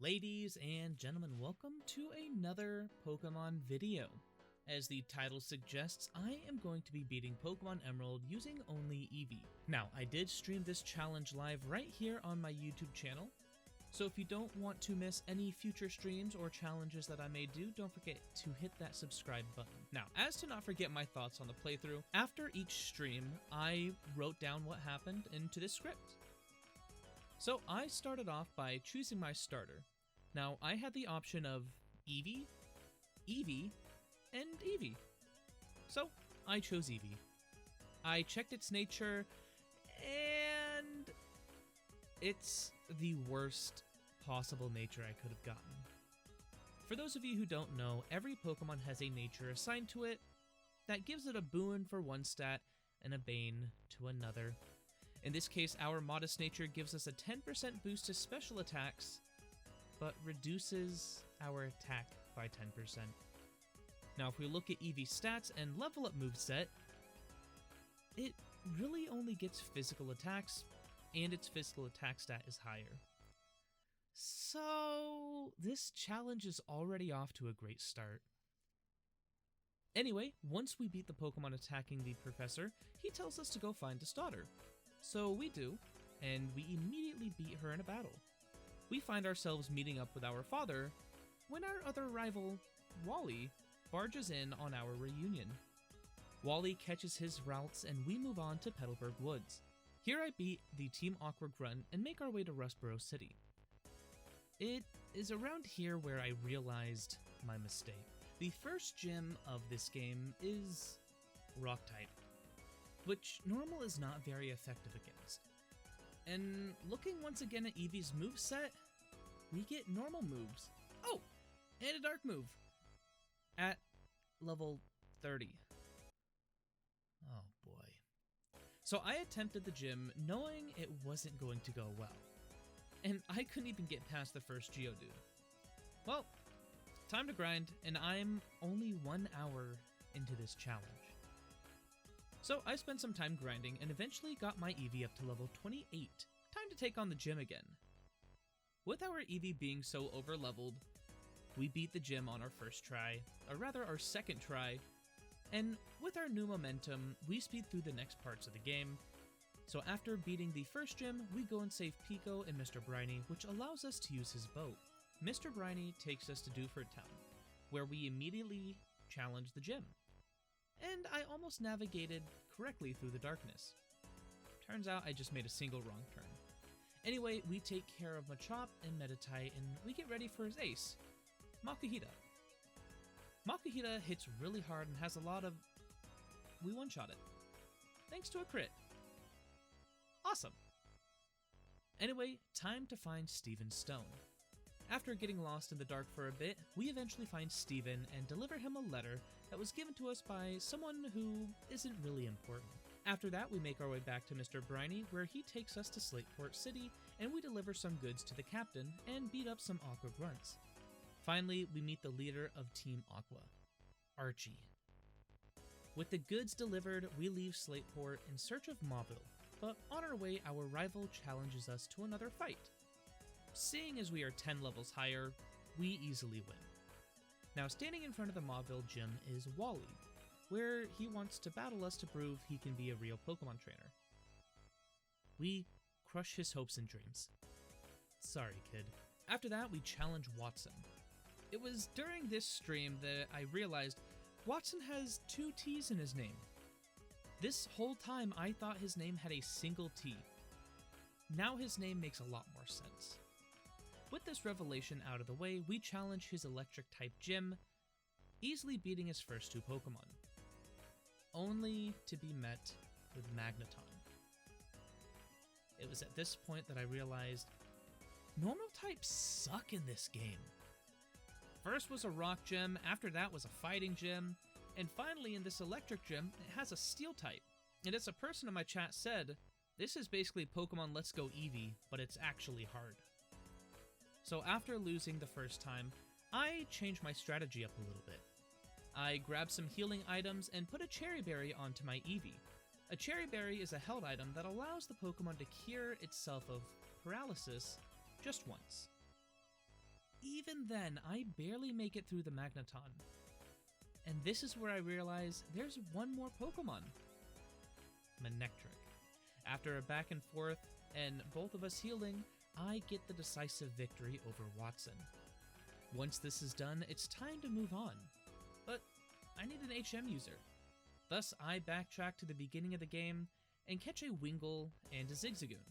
Ladies and gentlemen, welcome to another Pokemon video. As the title suggests, I am going to be beating Pokemon Emerald using only Eevee. Now, I did stream this challenge live right here on my YouTube channel, so if you don't want to miss any future streams or challenges that I may do, don't forget to hit that subscribe button. Now, as to not forget my thoughts on the playthrough, after each stream, I wrote down what happened into this script. So I started off by choosing my starter. Now, I had the option of Eevee, Eevee, and Eevee. So I chose Eevee. I checked its nature, and it's the worst possible nature I could have gotten. For those of you who don't know, every Pokemon has a nature assigned to it that gives it a boon for one stat and a bane to another. In this case, our modest nature gives us a 10% boost to special attacks, but reduces our attack by 10%. Now, if we look at Eevee's stats and level up moveset, it really only gets physical attacks, and its physical attack stat is higher. So, this challenge is already off to a great start. Anyway, once we beat the Pokemon attacking the professor, he tells us to go find his daughter. So we do, and we immediately beat her in a battle. We find ourselves meeting up with our father when our other rival, Wally, barges in on our reunion. Wally catches his routes and we move on to Petalburg Woods. Here I beat the Team Aqua grunt and make our way to Rustboro City. It is around here where I realized my mistake. The first gym of this game is Rock type, which normal is not very effective against. And looking once again at Eevee's moveset, we get normal moves. Oh, and a dark move at level 30. Oh boy. So I attempted the gym knowing it wasn't going to go well, and I couldn't even get past the first Geodude. Well, time to grind, and I'm only 1 hour into this challenge. So I spent some time grinding and eventually got my Eevee up to level 28. Time to take on the gym again. With our Eevee being so overleveled, we beat the gym on our first try, or rather our second try, and with our new momentum, we speed through the next parts of the game. So after beating the first gym, we go and save Pico and Mr. Briny, which allows us to use his boat. Mr. Briny takes us to Dewford Town, where we immediately challenge the gym. And I almost navigated correctly through the darkness. Turns out I just made a single wrong turn. Anyway, we take care of Machop and Meditite, and we get ready for his ace, Makuhita. Makuhita hits really hard and has a lot of... We one-shot it, thanks to a crit. Awesome. Anyway, time to find Steven Stone. After getting lost in the dark for a bit, we eventually find Steven and deliver him a letter that was given to us by someone who isn't really important. After that, we make our way back to Mr. Briny, where he takes us to Slateport City, and we deliver some goods to the captain and beat up some Aqua grunts. Finally, we meet the leader of Team Aqua, Archie. With the goods delivered, we leave Slateport in search of Mauville, but on our way, our rival challenges us to another fight. Seeing as we are 10 levels higher, we easily win. Now, standing in front of the Mauville gym is Wally, where he wants to battle us to prove he can be a real Pokemon trainer. We crush his hopes and dreams. Sorry, kid. After that, we challenge Watson. It was during this stream that I realized Watson has 2 T's in his name. This whole time, I thought his name had a single T. Now his name makes a lot more sense. With this revelation out of the way, we challenge his electric-type gym, easily beating his first 2 Pokemon, only to be met with Magneton. It was at this point that I realized normal types suck in this game. First was a rock gym, after that was a fighting gym, and finally in this electric gym, it has a steel type. And as a person in my chat said, this is basically Pokemon Let's Go Eevee, but it's actually hard. So after losing the first time, I changed my strategy up a little bit. I grabbed some healing items and put a Cherry Berry onto my Eevee. A Cherry Berry is a held item that allows the Pokemon to cure itself of paralysis just once. even then, I barely make it through the Magneton. And this is where I realize there's one more Pokemon. Manectric. After a back and forth, and both of us healing, I get the decisive victory over Watson. Once this is done, it's time to move on. But I need an HM user. Thus, I backtrack to the beginning of the game and catch a Wingull and a Zigzagoon.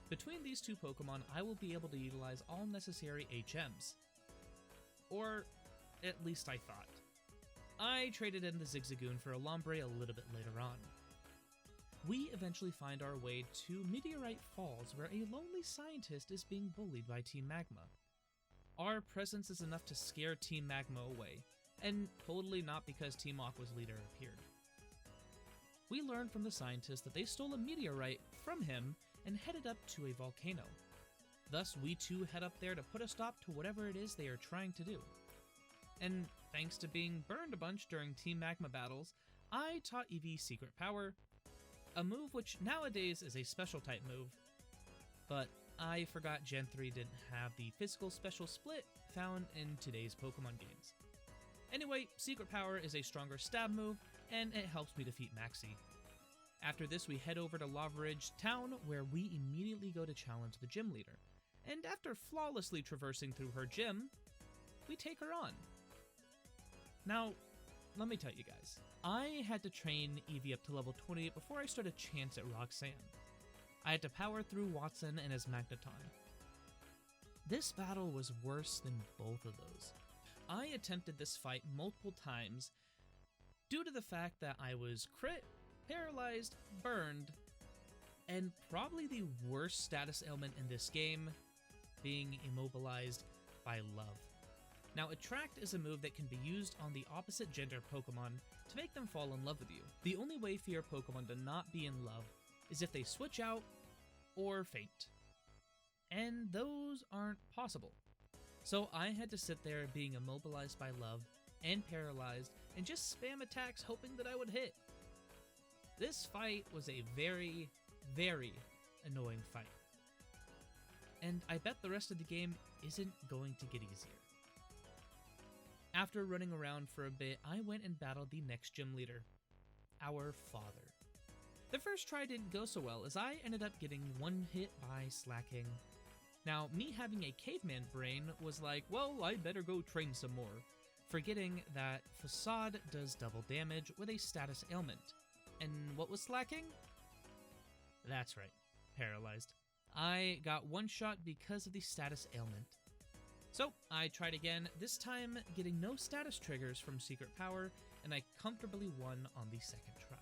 Between these two Pokemon, I will be able to utilize all necessary HMs. Or, at least I thought. I traded in the Zigzagoon for a Lombre a little bit later on. We eventually find our way to Meteorite Falls, where a lonely scientist is being bullied by Team Magma. Our presence is enough to scare Team Magma away, and totally not because Team Aqua's leader appeared. We learn from the scientist that they stole a meteorite from him and headed up to a volcano. Thus, we too head up there to put a stop to whatever it is they are trying to do. And thanks to being burned a bunch during Team Magma battles, I taught Eevee Secret Power, a move which nowadays is a special type move, but I forgot Gen 3 didn't have the physical special split found in today's Pokemon games. Anyway, Secret Power is a stronger stab move, and it helps me defeat Maxie. After this, we head over to Lava Ridge Town, where we immediately go to challenge the gym leader, and after flawlessly traversing through her gym, we take her on. Now, let me tell you guys, I had to train Eevee up to level 28 before I stood a chance at Roxanne. I had to power through Watson and his Magneton. This battle was worse than both of those. I attempted this fight multiple times due to the fact that I was crit, paralyzed, burned, and probably the worst status ailment in this game, being immobilized by love. Now, Attract is a move that can be used on the opposite gender Pokemon to make them fall in love with you. The only way for your Pokemon to not be in love is if they switch out or faint. And those aren't possible. So I had to sit there being immobilized by love and paralyzed and just spam attacks hoping that I would hit. This fight was a very, very annoying fight. And I bet the rest of the game isn't going to get easier. After running around for a bit, I went and battled the next gym leader, our father. The first try didn't go so well, as I ended up getting one hit by slacking. Now, me having a caveman brain was like, well, I better go train some more, forgetting that Facade does double damage with a status ailment. And what was slacking? That's right, paralyzed. I got one shot because of the status ailment. So I tried again, this time getting no status triggers from Secret Power, and I comfortably won on the second try.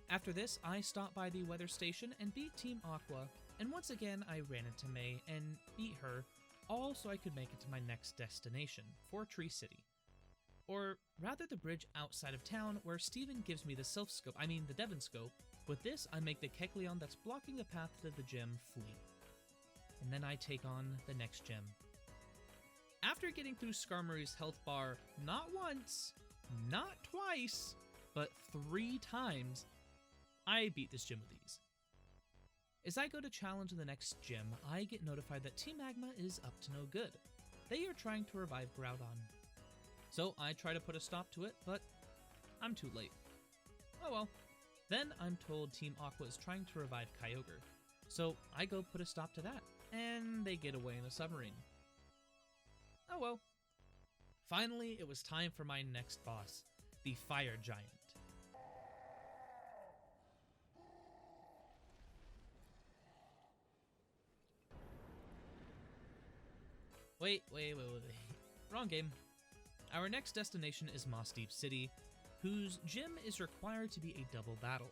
After this, I stopped by the weather station and beat Team Aqua, and once again I ran into May and beat her, all so I could make it to my next destination, Tree City. Or rather the bridge outside of town where Steven gives me the the Devon Scope. With this, I make the Kecleon that's blocking the path to the gym flee. And then I take on the next gym. After getting through Skarmory's health bar not once, not twice, but 3 times, I beat this gym with ease. As I go to challenge the next gym, I get notified that Team Magma is up to no good. They are trying to revive Groudon. So I try to put a stop to it, but I'm too late. Oh well. Then I'm told Team Aqua is trying to revive Kyogre. So I go put a stop to that, and they get away in a submarine. Oh well. Finally, it was time for my next boss, the Fire Giant. Wait. Wrong game. Our next destination is Moss Deep City, whose gym is required to be a double battle.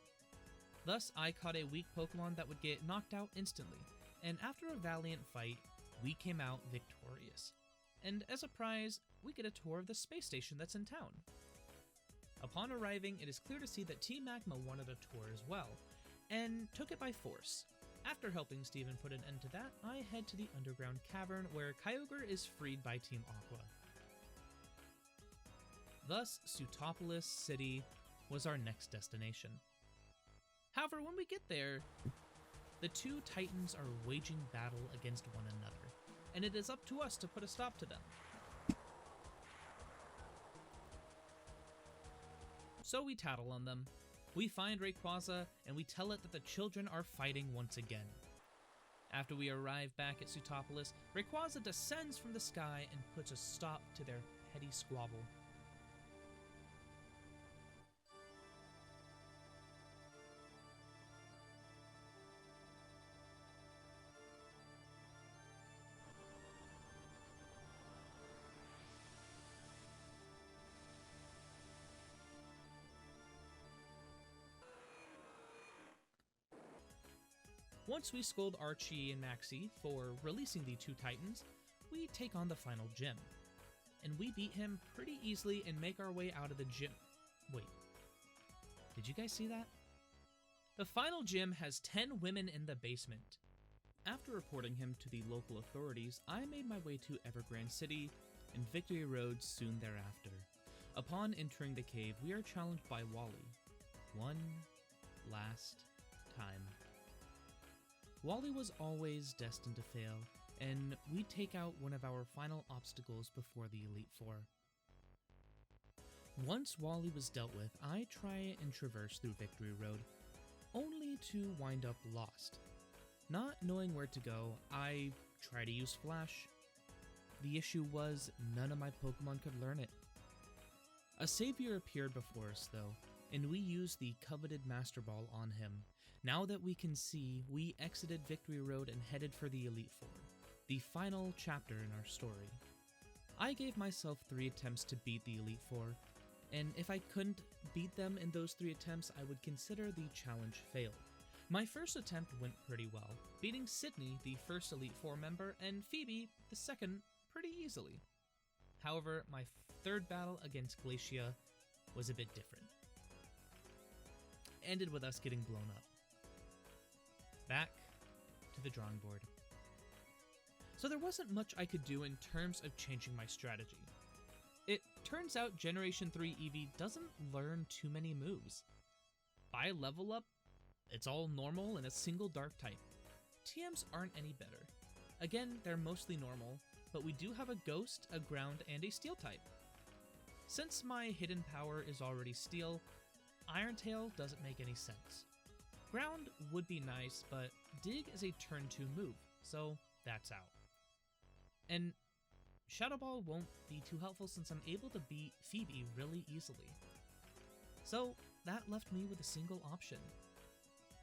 Thus, I caught a weak Pokemon that would get knocked out instantly, and after a valiant fight, we came out victorious. And as a prize, we get a tour of the space station that's in town. Upon arriving, it is clear to see that Team Magma wanted a tour as well, and took it by force. After helping Steven put an end to that, I head to the underground cavern where Kyogre is freed by Team Aqua. Thus, Sutopolis City was our next destination. However, when we get there, the two titans are waging battle against one another, and it is up to us to put a stop to them. So we tattle on them. We find Rayquaza, and we tell it that the children are fighting once again. After we arrive back at Sutopolis, Rayquaza descends from the sky and puts a stop to their petty squabble. Once we scold Archie and Maxie for releasing the two Titans, we take on the final gym. And we beat him pretty easily and make our way out of the gym. Wait, did you guys see that? The final gym has 10 women in the basement. After reporting him to the local authorities, I made my way to Evergrande City and Victory Road soon thereafter. Upon entering the cave, we are challenged by Wally. One last time. Wally was always destined to fail, and we take out one of our final obstacles before the Elite Four. Once Wally was dealt with, I try and traverse through Victory Road, only to wind up lost. Not knowing where to go, I try to use Flash. The issue was, none of my Pokemon could learn it. A savior appeared before us though, and we used the coveted Master Ball on him. Now that we can see, we exited Victory Road and headed for the Elite Four, the final chapter in our story. I gave myself 3 attempts to beat the Elite Four, and if I couldn't beat them in those 3 attempts, I would consider the challenge failed. My first attempt went pretty well, beating Sydney, the first Elite Four member, and Phoebe, the second, pretty easily. However, my third battle against Glacia was a bit different. Ended with us getting blown up. Back to the drawing board. So there wasn't much I could do in terms of changing my strategy. It turns out Generation 3 Eevee doesn't learn too many moves. By level up, it's all normal and a single dark type. TMs aren't any better. Again, they're mostly normal, but we do have a ghost, a ground, and a steel type. Since my hidden power is already steel, Iron Tail doesn't make any sense. Ground would be nice, but Dig is a turn 2 move, so that's out. And Shadow Ball won't be too helpful since I'm able to beat Phoebe really easily. So that left me with a single option,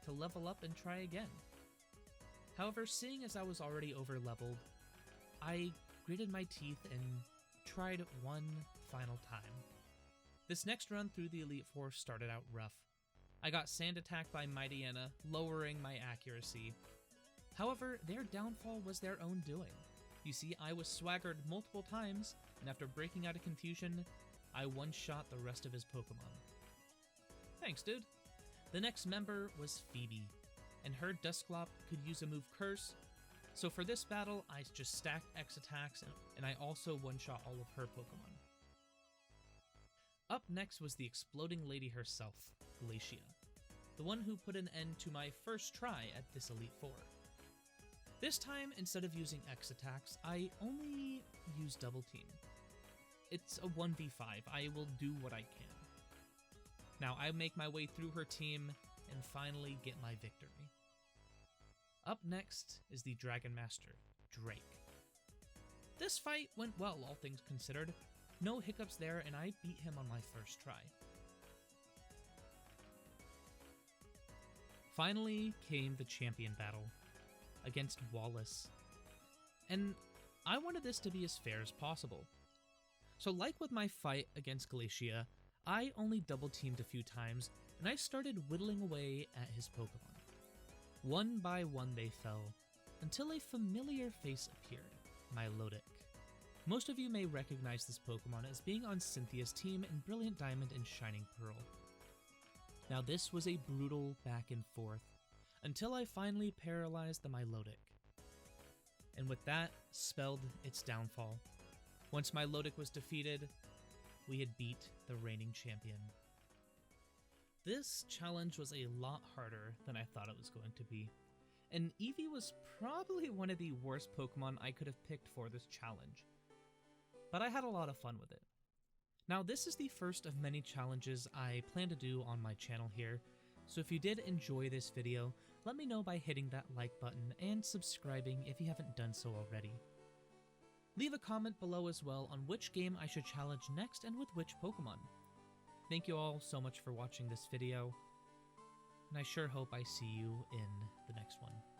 to level up and try again. However, seeing as I was already over-leveled, I gritted my teeth and tried one final time. This next run through the Elite Four started out rough. I got sand attacked by Mightyena, lowering my accuracy. However, their downfall was their own doing. You see, I was swaggered multiple times, and after breaking out of confusion, I one-shot the rest of his Pokemon. Thanks, dude. The next member was Phoebe, and her Dusclops could use a move Curse, so for this battle, I just stacked X attacks, and I also one-shot all of her Pokemon. Up next was the exploding lady herself, Glacia, the one who put an end to my first try at this Elite Four. This time, instead of using X attacks, I only use Double Team. It's a 1v5, I will do what I can. Now I make my way through her team and finally get my victory. Up next is the Dragon Master, Drake. This fight went well, all things considered. No hiccups there, and I beat him on my first try. Finally came the champion battle against Wallace, and I wanted this to be as fair as possible. So like with my fight against Glacia, I only double teamed a few times, and I started whittling away at his Pokemon. One by one they fell, until a familiar face appeared, Milotic. Most of you may recognize this Pokemon as being on Cynthia's team in Brilliant Diamond and Shining Pearl. Now this was a brutal back and forth, until I finally paralyzed the Milotic. And with that, spelled its downfall. Once Milotic was defeated, we had beat the reigning champion. This challenge was a lot harder than I thought it was going to be. and Eevee was probably one of the worst Pokemon I could have picked for this challenge. But I had a lot of fun with it. Now, this is the first of many challenges I plan to do on my channel here, so if you did enjoy this video, let me know by hitting that like button and subscribing if you haven't done so already. Leave a comment below as well on which game I should challenge next and with which Pokemon. Thank you all so much for watching this video, and I sure hope I see you in the next one.